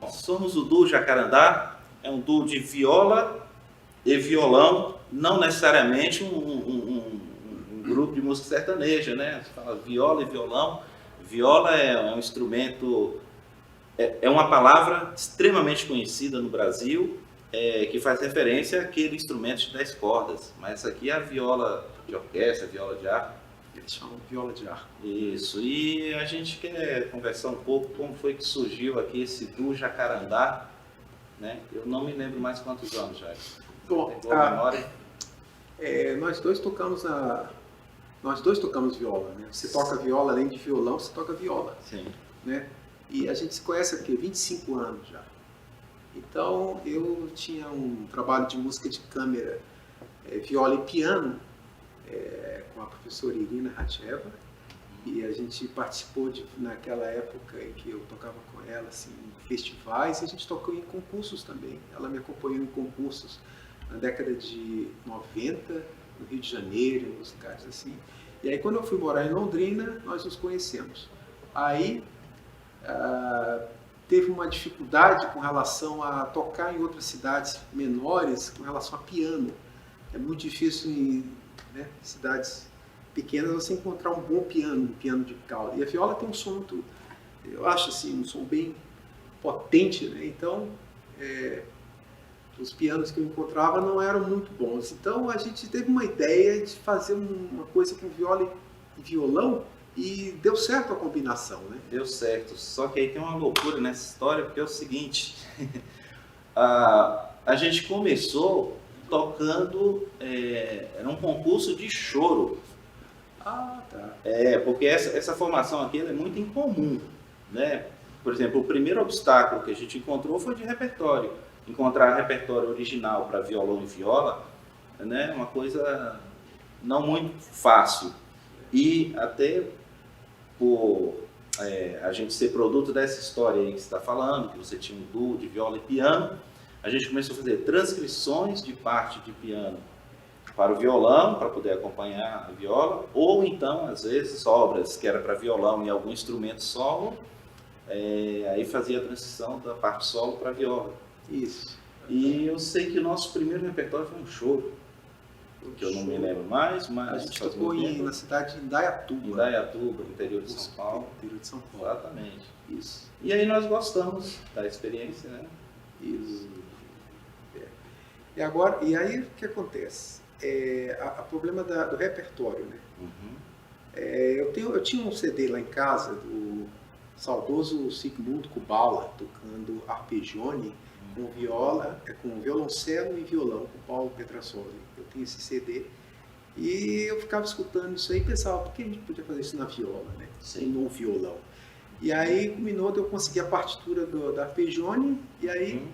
Somos o duo Jacarandá, é um duo de viola e violão, não necessariamente um grupo de música sertaneja, né? Você fala viola e violão. Viola é um instrumento, é uma palavra extremamente conhecida no Brasil, que faz referência àquele instrumento de 10 cordas, mas aqui é a viola de orquestra, a viola de arco. Eles chamam viola de arco. Isso, e a gente quer conversar um pouco como foi que surgiu aqui esse duo Jacarandá, né? Eu não me lembro mais quantos anos já. Bom, nós dois tocamos viola, né? Você toca viola, além de violão, você toca viola. Sim. Né? E a gente se conhece há 25 anos já. Então, eu tinha um trabalho de música de câmera, viola e piano, com a professora Irina Ratcheva, e a gente participou naquela época em que eu tocava com ela, assim, em festivais, e a gente tocou em concursos também. Ela me acompanhou em concursos na década de 90, no Rio de Janeiro, em uns lugares assim. E aí, quando eu fui morar em Londrina, nós nos conhecemos. Aí, teve uma dificuldade com relação a tocar em outras cidades menores com relação a piano. É muito difícil em cidades pequenas você encontrar um bom piano, um piano de cauda. E a viola tem um som muito, eu acho assim, um som bem potente, né? Então, os pianos que eu encontrava não eram muito bons. Então a gente teve uma ideia de fazer uma coisa com viola e violão e deu certo a combinação, né? Deu certo, só que aí tem uma loucura nessa história, porque é o seguinte, a gente começou tocando, era um concurso de choro. Ah, tá. Porque essa formação aqui ela é muito incomum, né? Por exemplo, o primeiro obstáculo que a gente encontrou foi de repertório. Encontrar repertório original para violão e viola, né? Uma coisa não muito fácil. E até por a gente ser produto dessa história aí que você está falando, que você tinha um duo de viola e piano, a gente começou a fazer transcrições de parte de piano para o violão, para poder acompanhar a viola, ou então, às vezes, obras que era para violão e algum instrumento solo, aí fazia a transição da parte solo para viola. Isso. E eu sei que o nosso primeiro repertório foi um choro, que eu não me lembro mais, mas a gente tocou na cidade de Indaiatuba. Indaiatuba, interior de São Paulo. Interior de São Paulo. Exatamente. Isso. E aí nós gostamos da experiência, né? Isso. E aí o que acontece? O problema do repertório, né? Uhum. Eu tinha um CD lá em casa do saudoso Sigmund Kubala tocando arpegione com viola, com violoncelo e violão, com Paulo Petrassoli. Eu tenho esse CD e eu ficava escutando isso aí e pensava, por que a gente podia fazer isso na viola, né? Sim. E no violão. E aí culminou de eu conseguir a partitura da arpegione e aí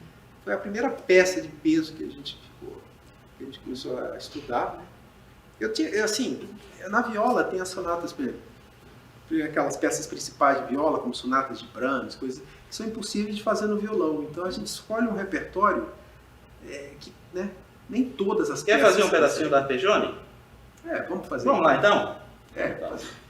foi a primeira peça de peso que a gente começou a estudar, né? Eu tinha, assim, na viola tem as sonatas, por exemplo, aquelas peças principais de viola, como sonatas de Brahms, coisas que são impossíveis de fazer no violão. Então a gente escolhe um repertório que, né, nem todas as Quer peças... fazer um pedacinho da arpegione? Vamos fazer. Vamos lá, então? Fazer.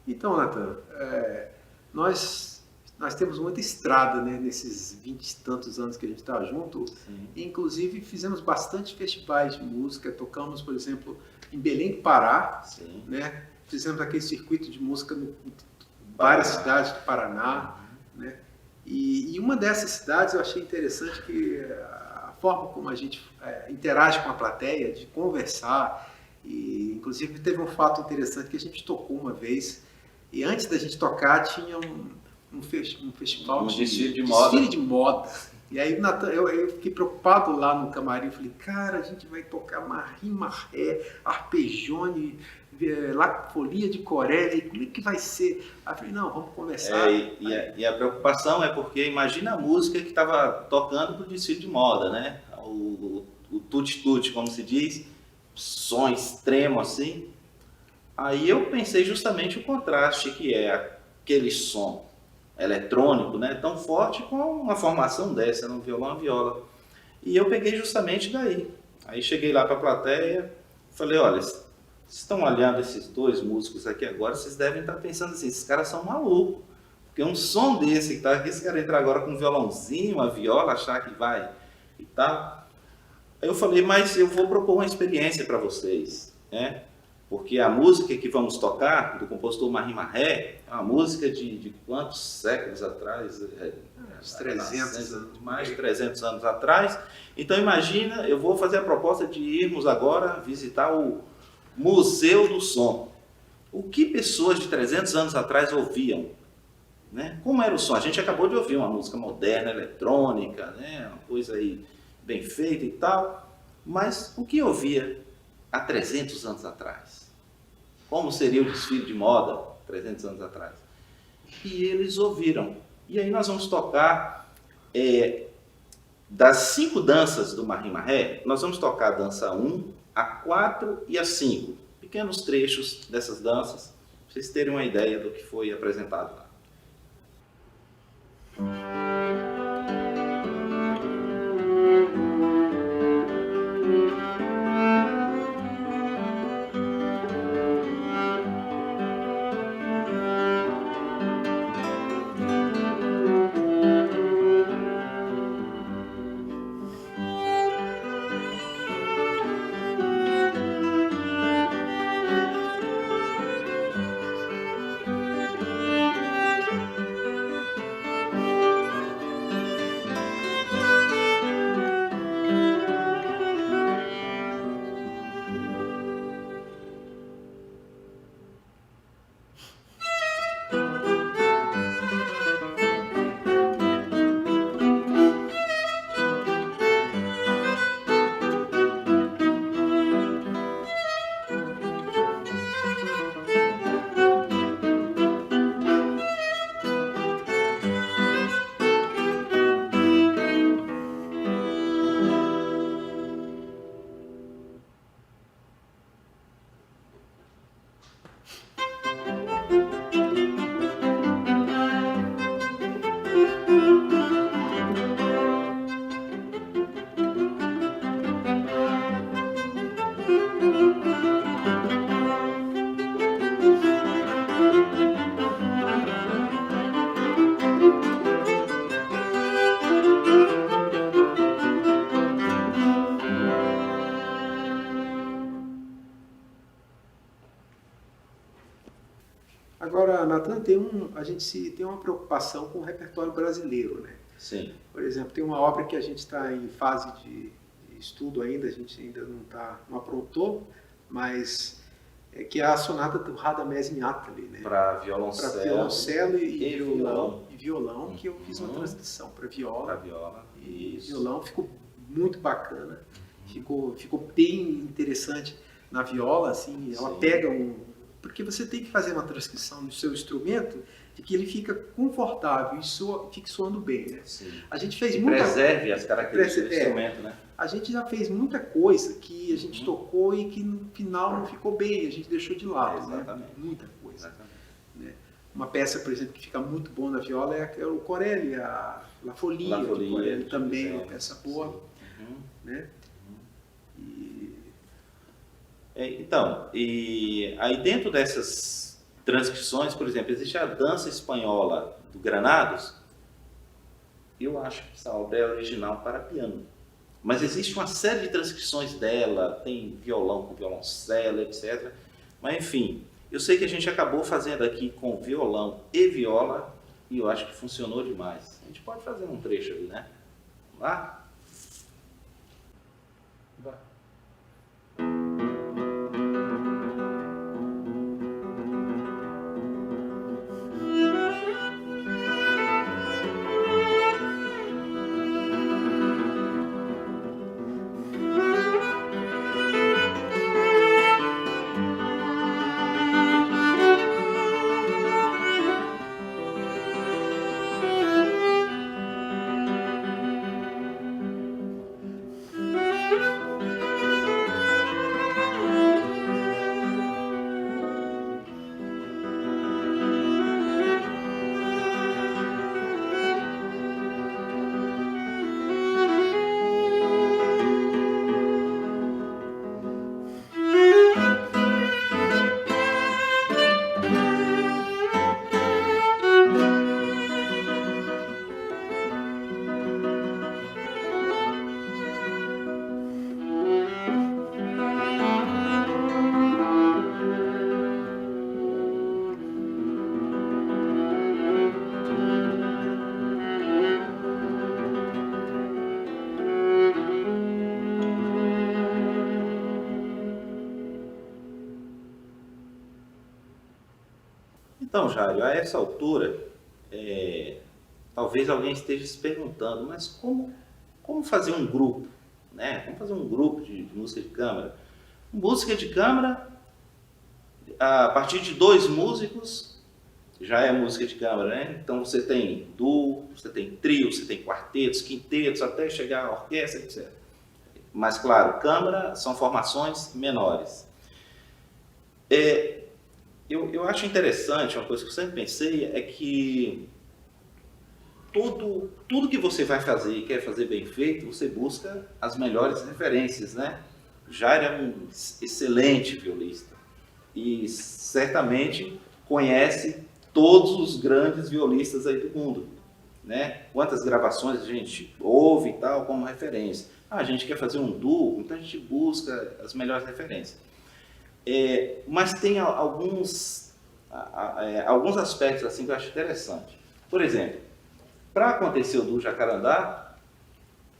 Então, Nathan, nós temos muita estrada, né, nesses 20 e tantos anos que a gente está junto. Sim. Inclusive, fizemos bastante festivais de música. Tocamos, por exemplo, em Belém do Pará. Sim. Né? Fizemos aquele circuito de música em várias cidades do Paraná. Né? E uma dessas cidades eu achei interessante que a forma como a gente interage com a plateia, de conversar. E, inclusive, teve um fato interessante que a gente tocou uma vez. E antes da gente tocar, tinha um festival de desfile de moda. E aí eu fiquei preocupado lá no camarim, eu falei, cara, a gente vai tocar Marim Marré, Arpejone, Folia de Corélia, como é que vai ser? Aí eu falei, não, vamos conversar. E a preocupação é porque imagina a música que estava tocando pro desfile de moda, né? O tutti-tutti, como se diz, som extremo assim. Aí eu pensei justamente o contraste, que é aquele som eletrônico, né, tão forte com uma formação dessa, no violão e viola. E eu peguei justamente daí. Aí cheguei lá para a plateia, falei, olha, vocês estão olhando esses dois músicos aqui agora, vocês devem estar pensando assim, esses caras são malucos. Porque um som desse, tá, esse cara entrar agora com um violãozinho, uma viola, achar que vai e tal. Aí eu falei, mas eu vou propor uma experiência para vocês, né? Porque a música que vamos tocar, do compositor Marim Marré, é uma música de quantos séculos atrás? Uns 300 anos. Mais de 300 anos atrás. Então imagina, eu vou fazer a proposta de irmos agora visitar o Museu do Som. O que pessoas de 300 anos atrás ouviam? Né? Como era o som? A gente acabou de ouvir uma música moderna, eletrônica, né? Uma coisa aí bem feita e tal. Mas o que ouvia há 300 anos atrás? Como seria o desfile de moda 300 anos atrás? E eles ouviram. E aí nós vamos tocar das 5 danças do Marim Marré, nós vamos tocar a dança 1, a 4 e a 5. Pequenos trechos dessas danças, para vocês terem uma ideia do que foi apresentado lá. Agora, Nathan, a gente tem uma preocupação com o repertório brasileiro, né? Sim. Por exemplo, tem uma obra que a gente está em fase de estudo ainda, a gente ainda não aprontou, mas que é a sonata do Radamés Inátali, né? Para violoncelo, para violoncelo e violão, Uhum. que eu fiz uma transcrição para viola. Para viola. E Isso. violão ficou muito bacana, ficou bem interessante na viola, assim, ela Sim. pega porque você tem que fazer uma transcrição no seu instrumento de que ele fica confortável e fique soando bem, né? Sim. A gente fez Preserve as características do instrumento, né? A gente já fez muita coisa que a gente tocou e que no final não ficou bem, a gente deixou de lado, né? Muita coisa. Né? Uma peça, por exemplo, que fica muito boa na viola é o Corelli, a La Folia do Corelli, também é uma peça boa. Né? Então, e aí dentro dessas transcrições, por exemplo, existe a Dança Espanhola do Granados. Eu acho que essa obra é original para piano. Mas existe uma série de transcrições dela, tem violão com violoncelo, etc. Mas enfim, eu sei que a gente acabou fazendo aqui com violão e viola, e eu acho que funcionou demais. A gente pode fazer um trecho ali, né? Vamos lá? Vai. Então, Jário, a essa altura, talvez alguém esteja se perguntando, mas como fazer um grupo, né? Como fazer um grupo de música de câmara? Música de câmara, a partir de 2 músicos, já é música de câmara, né? Então você tem duo, você tem trio, você tem quartetos, quintetos, até chegar à orquestra, etc. Mas, claro, câmara são formações menores. Eu acho interessante, uma coisa que eu sempre pensei, é que tudo que você vai fazer e quer fazer bem feito, você busca as melhores referências, né? Jair é um excelente violista e certamente conhece todos os grandes violistas aí do mundo, né? Quantas gravações a gente ouve e tal como referência. A gente quer fazer um duo, então a gente busca as melhores referências. Mas tem alguns aspectos assim que eu acho interessante. Por exemplo, para acontecer o do Jacarandá,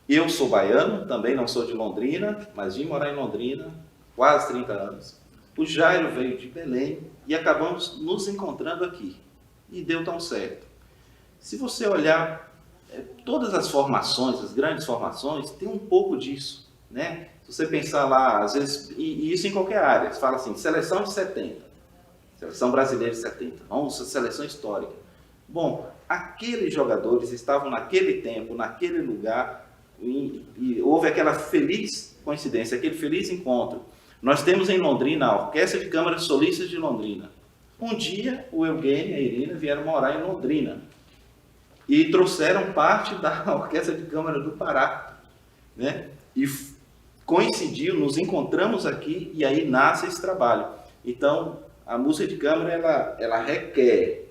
eu sou baiano, também não sou de Londrina, mas vim morar em Londrina quase 30 anos. O Jairo veio de Belém e acabamos nos encontrando aqui. E deu tão certo. Se você olhar todas as formações, as grandes formações, tem um pouco disso, né? Se você pensar lá, às vezes, e isso em qualquer área, você fala assim, seleção de 70, seleção brasileira de 70, vamos, seleção histórica. Bom, aqueles jogadores estavam naquele tempo, naquele lugar, e houve aquela feliz coincidência, aquele feliz encontro. Nós temos em Londrina a Orquestra de Câmara Solistas de Londrina. Um dia, o Eugênio e a Irina vieram morar em Londrina e trouxeram parte da Orquestra de Câmara do Pará, né? E coincidiu, nos encontramos aqui e aí nasce esse trabalho. Então, a música de câmara, ela requer,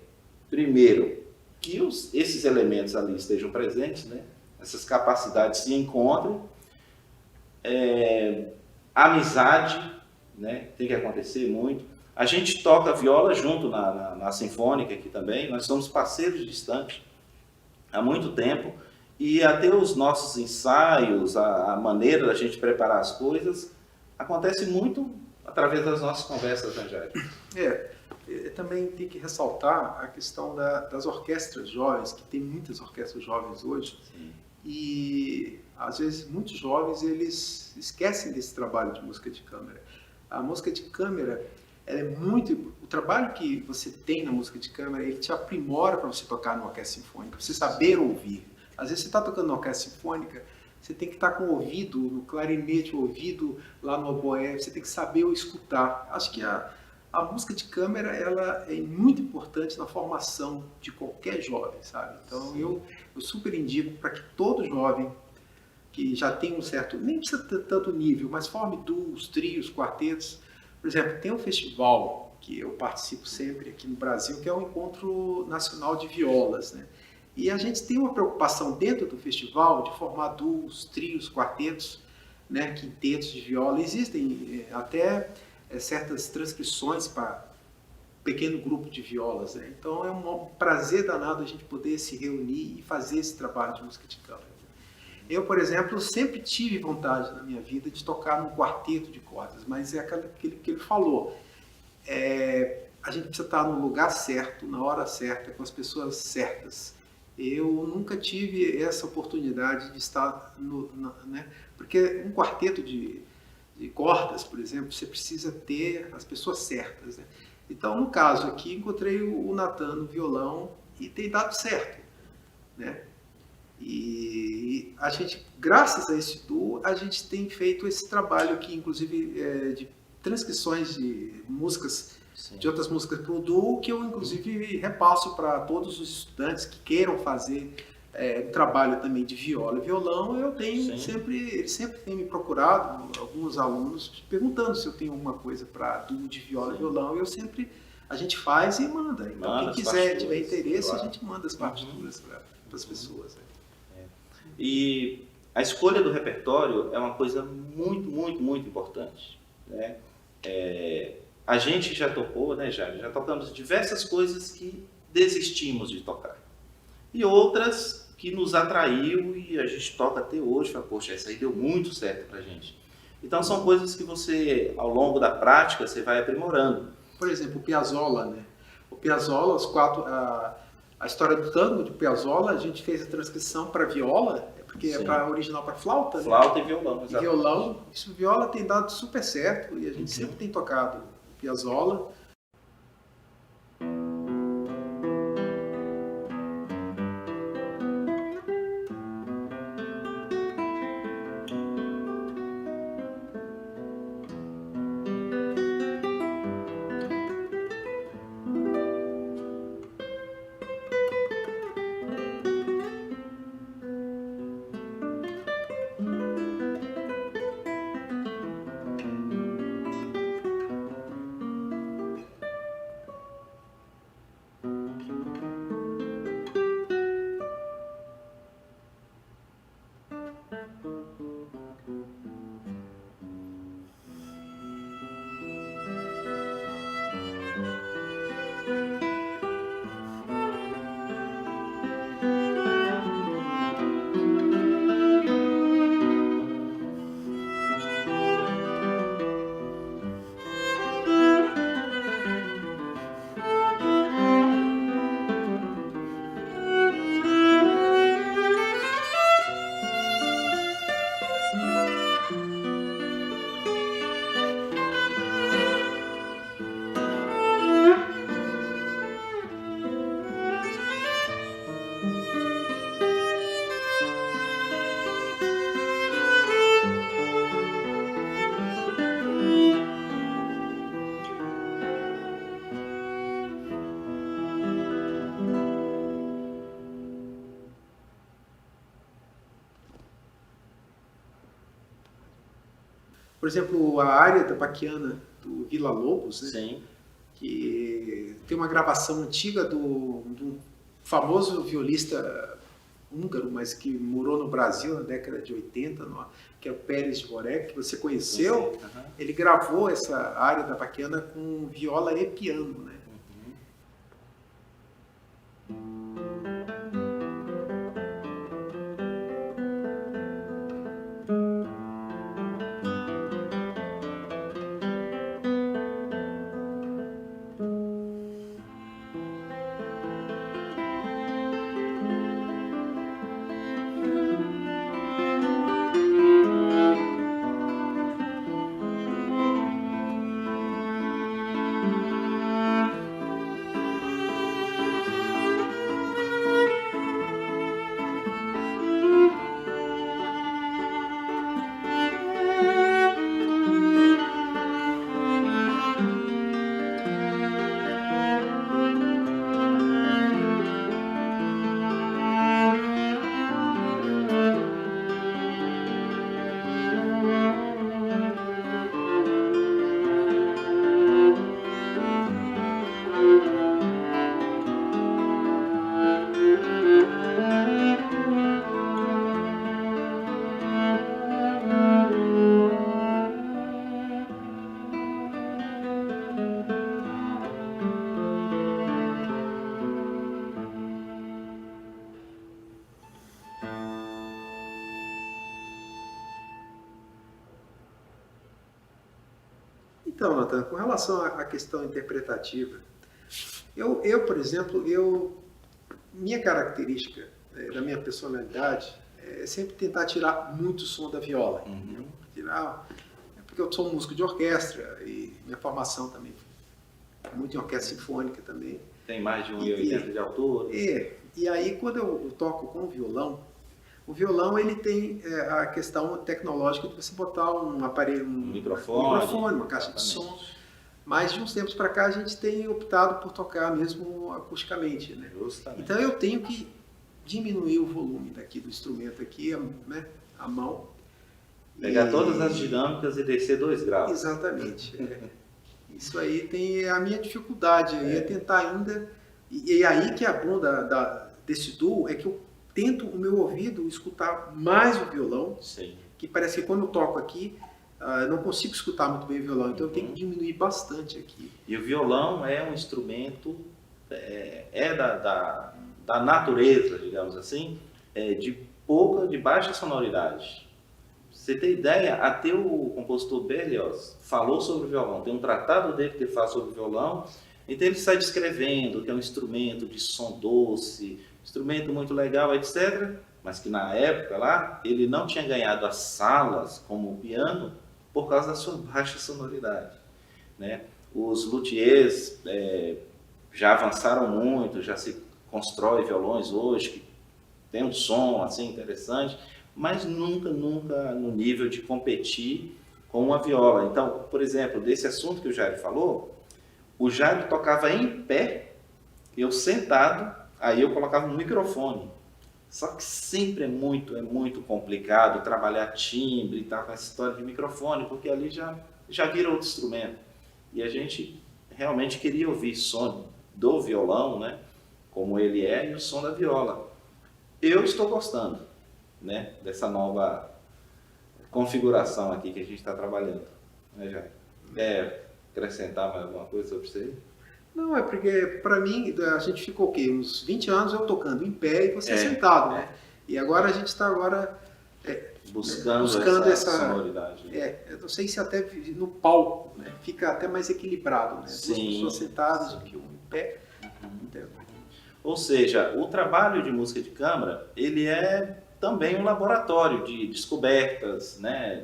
primeiro, que esses elementos ali estejam presentes, né? Essas capacidades se encontrem, amizade, né? Tem que acontecer muito. A gente toca viola junto na Sinfônica aqui também, nós somos parceiros distantes há muito tempo, e até os nossos ensaios, a maneira da gente preparar as coisas, acontece muito através das nossas conversas, né, Jair? Também tem que ressaltar a questão das orquestras jovens, que tem muitas orquestras jovens hoje. Sim. E às vezes muitos jovens eles esquecem desse trabalho de música de câmara. A música de câmara, ela é muito, o trabalho que você tem na música de câmara, ele te aprimora para você tocar numa orquestra sinfônica, para você saber ouvir. Às vezes você está tocando na orquestra sinfônica, você tem que estar com o ouvido no clarinete, o ouvido lá no oboé, você tem que saber escutar. Acho que a música de câmara, ela é muito importante na formação de qualquer jovem, sabe? Então eu super indico para que todo jovem que já tem um certo, nem precisa ter tanto nível, mas forme duos, trios, quartetos. Por exemplo, tem um festival que eu participo sempre aqui no Brasil, que é o Encontro Nacional de Violas, né? E a gente tem uma preocupação dentro do festival de formar duos, trios, quartetos, né, quintetos de viola. Existem até certas transcrições para pequeno grupo de violas, né? Então é um prazer danado a gente poder se reunir e fazer esse trabalho de música de câmara. Eu, por exemplo, sempre tive vontade na minha vida de tocar num quarteto de cordas, mas é aquilo que ele falou. A gente precisa estar no lugar certo, na hora certa, com as pessoas certas. Eu nunca tive essa oportunidade de estar né? Porque um quarteto de cordas, por exemplo, você precisa ter as pessoas certas, né? Então, no caso aqui, encontrei o Natan no violão e tem dado certo, né? E a gente, graças a esse duo, a gente tem feito esse trabalho aqui, inclusive de transcrições de músicas, sim, de outras músicas para o duo, que eu inclusive repasso para todos os estudantes que queiram fazer um trabalho também de viola e violão. Eu tenho sempre, eles sempre têm me procurado, alguns alunos, perguntando se eu tenho alguma coisa para duo de viola, sim, e violão. Eu sempre, a gente faz e manda. Então quem quiser, tiver interesse, claro, a gente manda as partituras para as pessoas. E a escolha do repertório é uma coisa muito, muito, muito importante, né? A gente já tocou, né, já tocamos diversas coisas que desistimos de tocar. E outras que nos atraiu e a gente toca até hoje, fala, poxa, essa aí deu muito certo pra gente. Então são coisas que você, ao longo da prática, você vai aprimorando. Por exemplo, o Piazzolla, né? O Piazzolla, a história do tango de Piazzolla, a gente fez a transcrição para viola, porque sim, é para original para flauta, flauta, né? E violão, exatamente. E violão, isso viola tem dado super certo e a gente sempre tem tocado Piazzolla. Por exemplo, a área da Baquiana do Villa Lobos, né? Sim. Que tem uma gravação antiga do famoso violista húngaro, mas que morou no Brasil na década de 80, que é o Pérez Dvorek, que você conheceu. Uhum. Ele gravou essa área da Baquiana com viola e piano, né? Então, Nathan, com relação à questão interpretativa, por exemplo, minha característica da minha personalidade é sempre tentar tirar muito som da viola. Uhum. Porque eu sou um músico de orquestra e minha formação também muito em orquestra sinfônica também. Tem mais de 1,80 de altura. E aí quando eu toco com o violão ele tem a questão tecnológica de você botar um aparelho, um microfone, uma caixa de som. Mas de uns tempos para cá a gente tem optado por tocar mesmo acusticamente, né? Justamente. Então eu tenho que diminuir o volume daqui do instrumento aqui, né, a mão. Pegar todas as dinâmicas e descer 2 graus. Exatamente. Isso aí tem a minha dificuldade, é tentar ainda. E aí que é bom desse duo é que eu tento o meu ouvido escutar mais o violão. Sim. Que parece que quando eu toco aqui, eu não consigo escutar muito bem o violão, então eu tenho que diminuir bastante aqui. E o violão é um instrumento, da natureza, digamos assim, de baixa sonoridade. Você tem ideia, até o compositor Berlioz falou sobre o violão, tem um tratado dele que ele fala sobre o violão, então ele sai descrevendo que é um instrumento de som doce, instrumento muito legal, etc., mas que na época lá, ele não tinha ganhado as salas como o piano por causa da sua baixa sonoridade, né? Os luthiers já avançaram muito, já se constrói violões hoje que tem um som assim interessante, mas nunca no nível de competir com uma viola. Então, por exemplo, desse assunto que o Jairo falou, o Jairo tocava em pé, eu sentado, aí eu colocava um microfone. Só que sempre é muito complicado trabalhar timbre e tal, com essa história de microfone, porque ali já vira outro instrumento. E a gente realmente queria ouvir som do violão, né, como ele é, e o som da viola. Eu estou gostando, né, dessa nova configuração aqui que a gente está trabalhando. Né, Jair? Quer acrescentar mais alguma coisa sobre isso aí? Não, é porque para mim a gente ficou o quê? Uns 20 anos eu tocando em pé e você sentado, né? E agora a gente está buscando essa sonoridade. Né? Eu não sei se até no palco, né? Fica até mais equilibrado, né? Sim. Duas pessoas sentadas do que um em pé. Ou seja, o trabalho de música de câmara, ele é também um laboratório de descobertas, né?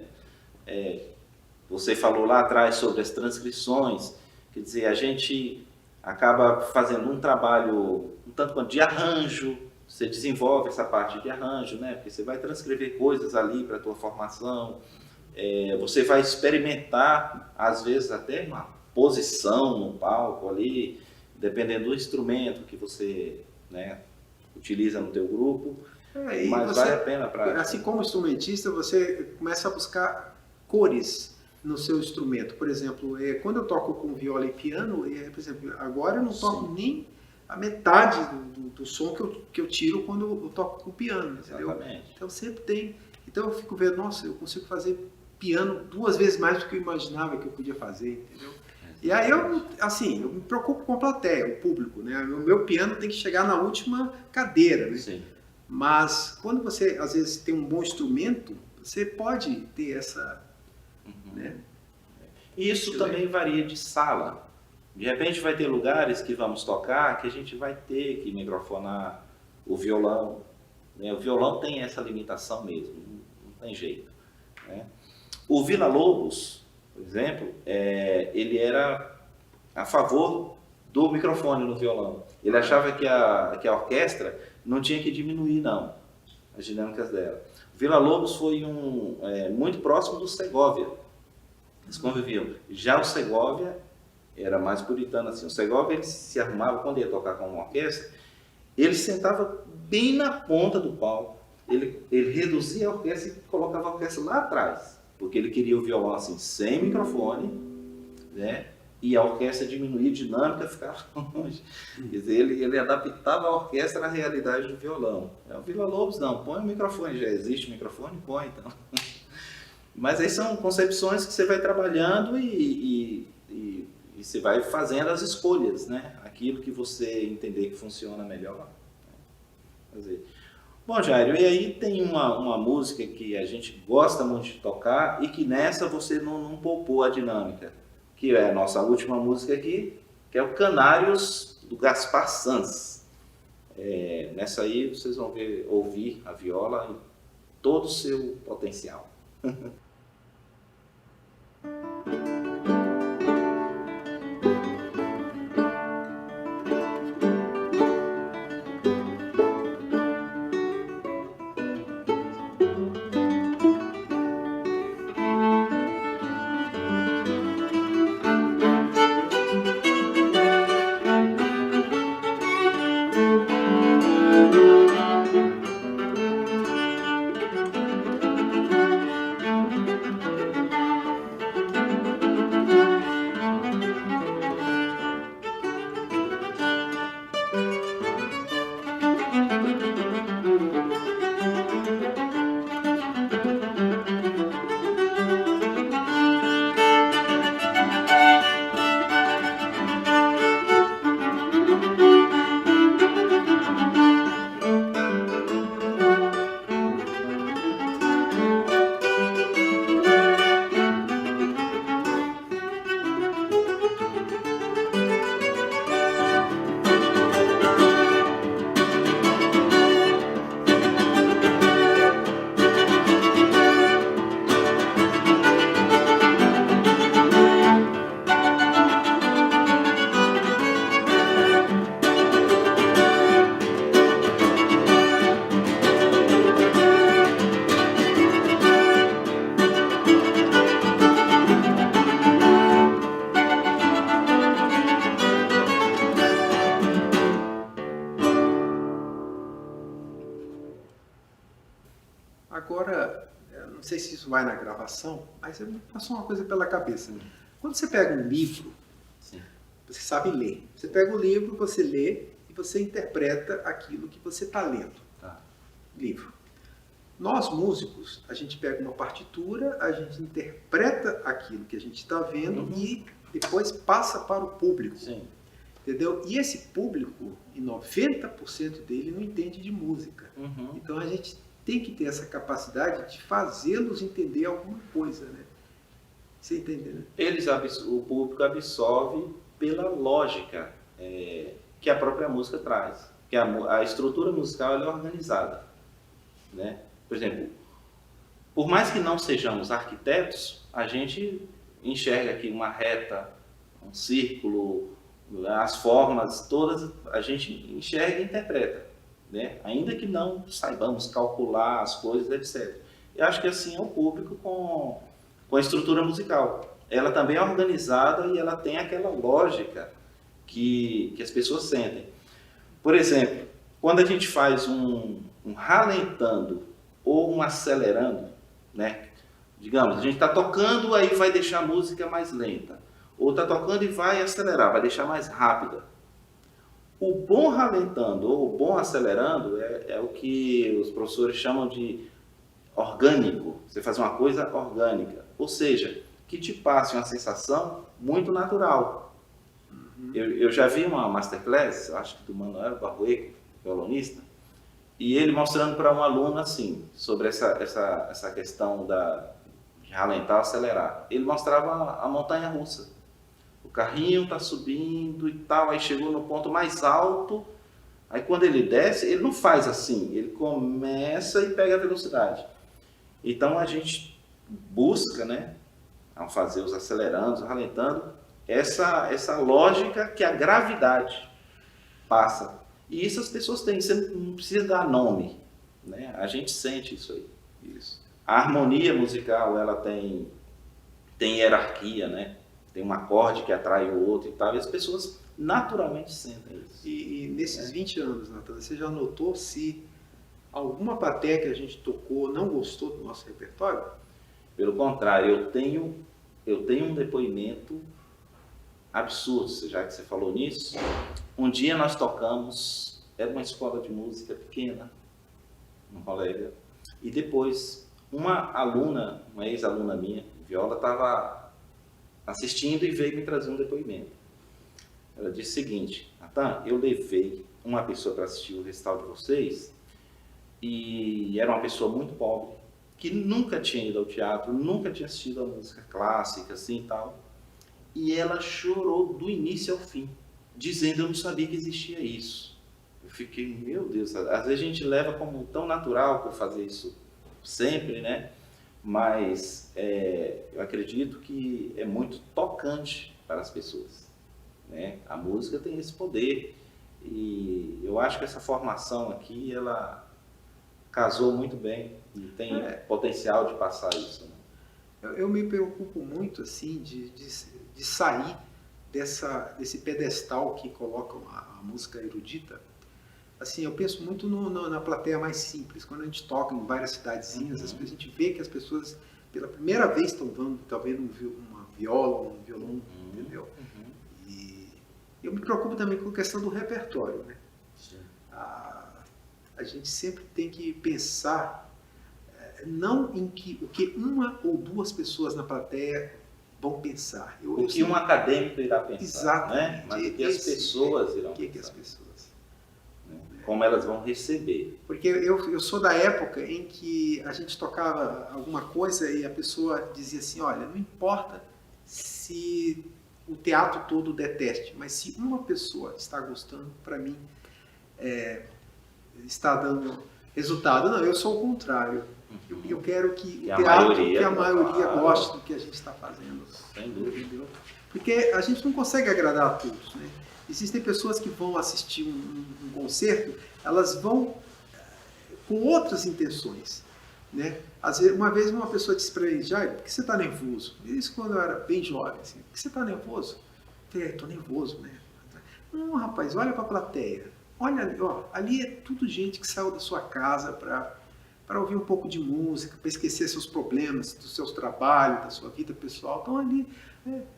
Você falou lá atrás sobre as transcrições, quer dizer, a gente acaba fazendo um trabalho um tanto quanto de arranjo, você desenvolve essa parte de arranjo, né? Porque você vai transcrever coisas ali para a tua formação, você vai experimentar, às vezes até uma posição no palco ali, dependendo do instrumento que você, né, utiliza no teu grupo, mas vale a pena para... Assim como instrumentista, você começa a buscar cores no seu instrumento. Por exemplo, quando eu toco com viola e piano, por exemplo, agora eu não toco nem a metade do som que eu tiro quando eu toco com piano, entendeu? Exatamente. Então sempre tem. Então eu fico vendo, nossa, eu consigo fazer piano 2 vezes mais do que eu imaginava que eu podia fazer, entendeu? E aí eu me preocupo com a plateia, o público, né? O meu piano tem que chegar na última cadeira, né? Sim. Mas quando você às vezes tem um bom instrumento, você pode ter essa... Né? Isso também varia de sala. De repente vai ter lugares que vamos tocar que a gente vai ter que microfonar o violão. Né? O violão tem essa limitação mesmo, não tem jeito. Né? O Villa-Lobos, por exemplo, ele era a favor do microfone no violão. Ele achava que a orquestra não tinha que diminuir, não, as dinâmicas dela. O Villa-Lobos foi muito próximo do Segovia. Eles conviviam. Já o Segovia era mais puritano assim. O Segovia ele se arrumava quando ia tocar com uma orquestra, ele sentava bem na ponta do palco. Ele reduzia a orquestra e colocava a orquestra lá atrás, porque ele queria o violão assim sem microfone, né? E a orquestra diminuía a dinâmica, ficava longe. Quer dizer, ele adaptava a orquestra à realidade do violão. O Villa-Lobos não, põe o microfone, já existe o microfone, põe então. Mas aí são concepções que você vai trabalhando e você vai fazendo as escolhas, né? Aquilo que você entender que funciona melhor. Fazer. Bom, Jairo, e aí tem uma música que a gente gosta muito de tocar e que nessa você não poupou a dinâmica, que é a nossa última música aqui, que é o Canários, do Gaspar Sanz. Nessa aí vocês vão ouvir a viola em todo o seu potencial. Agora, eu não sei se isso vai na gravação, mas passou uma coisa pela cabeça. Quando você pega um livro, Sim. você sabe ler. Você pega o livro, você lê e você interpreta aquilo que você está lendo. Tá. Livro. Nós, músicos, a gente pega uma partitura, a gente interpreta aquilo que a gente está vendo e depois passa para o público. Sim. Entendeu? E esse público, em 90% dele, não entende de música. Uhum. Então a gente tem que ter essa capacidade de fazê-los entender alguma coisa, né? Você entende, né? O público absorve pela lógica que a própria música traz. Que a estrutura musical ela é organizada, né? Por exemplo, por mais que não sejamos arquitetos, a gente enxerga aqui uma reta, um círculo, as formas todas, a gente enxerga e interpreta, né? Ainda que não saibamos calcular as coisas, etc. Eu acho que assim é o público com a estrutura musical. Ela também é organizada e ela tem aquela lógica que as pessoas sentem. Por exemplo, quando a gente faz um ralentando ou um acelerando, né? Digamos, a gente está tocando, aí vai deixar a música mais lenta. Ou está tocando e vai acelerar, vai deixar mais rápida. O bom ralentando ou o bom acelerando é o que os professores chamam de orgânico. Você faz uma coisa orgânica. Ou seja, que te passe uma sensação muito natural. Eu já vi uma masterclass, acho que do Manuel Barrueco, violonista, e ele mostrando para um aluno assim, sobre essa questão de ralentar ou acelerar. Ele mostrava a montanha-russa. O carrinho está subindo e tal, aí chegou no ponto mais alto, aí quando ele desce, ele não faz assim, ele começa e pega a velocidade. Então a gente busca, né, ao fazer os acelerando, os ralentando, essa lógica que a gravidade passa. E isso as pessoas têm, você não precisa dar nome, né? A gente sente isso aí. Isso. A harmonia musical, ela tem hierarquia, né? Tem um acorde que atrai o outro e tal, e as pessoas naturalmente sentem isso. E nesses 20 anos, Natan, você já notou se alguma plateia que a gente tocou não gostou do nosso repertório? Pelo contrário, eu tenho um depoimento absurdo, já que você falou nisso. Um dia nós tocamos, era uma escola de música pequena, um colega, e depois uma aluna, uma ex-aluna minha, viola, estava assistindo e veio me trazer um depoimento. Ela disse o seguinte: Natan, eu levei uma pessoa para assistir o recital de vocês, e era uma pessoa muito pobre, que nunca tinha ido ao teatro, nunca tinha assistido a música clássica, assim e tal. e ela chorou do início ao fim, dizendo: eu não sabia que existia isso. Eu fiquei, meu Deus, às vezes a gente leva como tão natural por fazer isso sempre, né? Mas eu acredito que é muito tocante para as pessoas, né? A música tem esse poder e eu acho que essa formação aqui, ela casou muito bem e tem potencial de passar isso, né? Eu me preocupo muito assim de sair desse pedestal que colocam a música erudita. Assim, eu penso muito na plateia mais simples. Quando a gente toca em várias cidadezinhas, a gente vê que as pessoas pela primeira vez estão vendo uma viola, um violão, entendeu? E eu me preocupo também com a questão do repertório, né? A gente sempre tem que pensar não em o que uma ou duas pessoas na plateia vão pensar. O que um acadêmico irá pensar, exatamente, né? Mas o que as pessoas irão pensar. Que as pessoas... Como elas vão receber. Porque eu sou da época em que a gente tocava alguma coisa e a pessoa dizia assim, olha, não importa se o teatro todo deteste, mas se uma pessoa está gostando, para mim, está dando resultado. Não, eu sou o contrário. Eu quero que o teatro, que a maioria goste do que a gente está fazendo. Sem dúvida. Porque a gente não consegue agradar a todos, né? Existem pessoas que vão assistir um concerto, elas vão com outras intenções, né? Às vezes, uma vez uma pessoa disse para mim, Jair, por que você está nervoso? Isso quando eu era bem jovem, assim, por que você está nervoso? Eu falei, estou nervoso, né? Não, rapaz, olha para a plateia. Olha ali, ó, ali é tudo gente que saiu da sua casa para ouvir um pouco de música, para esquecer seus problemas, dos seus trabalhos, da sua vida pessoal. Então ali,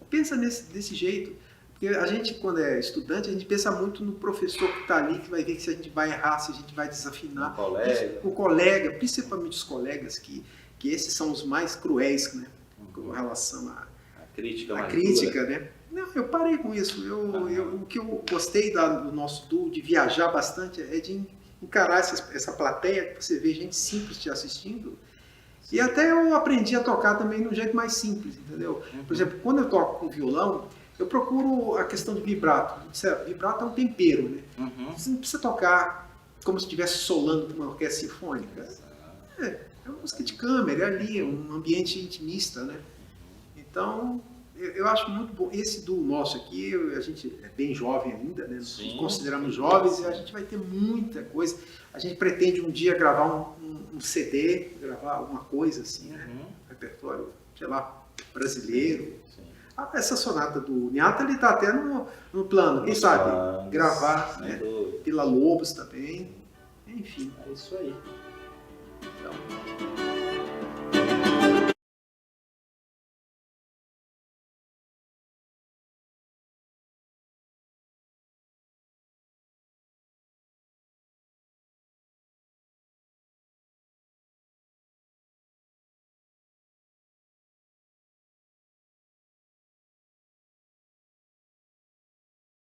pensa desse jeito. Porque a gente, quando é estudante, a gente pensa muito no professor que está ali, que vai ver se a gente vai errar, se a gente vai desafinar. O colega, principalmente os colegas, que esses são os mais cruéis, né? Com relação à crítica, né? Não, eu parei com isso. O que eu gostei do nosso duo, de viajar bastante, é de encarar essa plateia, que você vê gente simples te assistindo. E até eu aprendi a tocar também de um jeito mais simples, entendeu? Por exemplo, quando eu toco com violão, eu procuro a questão do vibrato. Vibrato é um tempero, né? Você não precisa tocar como se estivesse solando uma orquestra sinfônica. É uma música de câmera, é ali, um ambiente intimista, né? Então, eu acho muito bom. Esse duo nosso aqui, a gente é bem jovem ainda, né? Nos consideramos jovens e a gente vai ter muita coisa. A gente pretende um dia gravar um CD, gravar alguma coisa assim, né? Repertório, sei lá, brasileiro. Essa sonata do Niata, ele está até no plano, quem sabe? Gravar, né? Villa Lobos também, enfim. É isso aí. Então...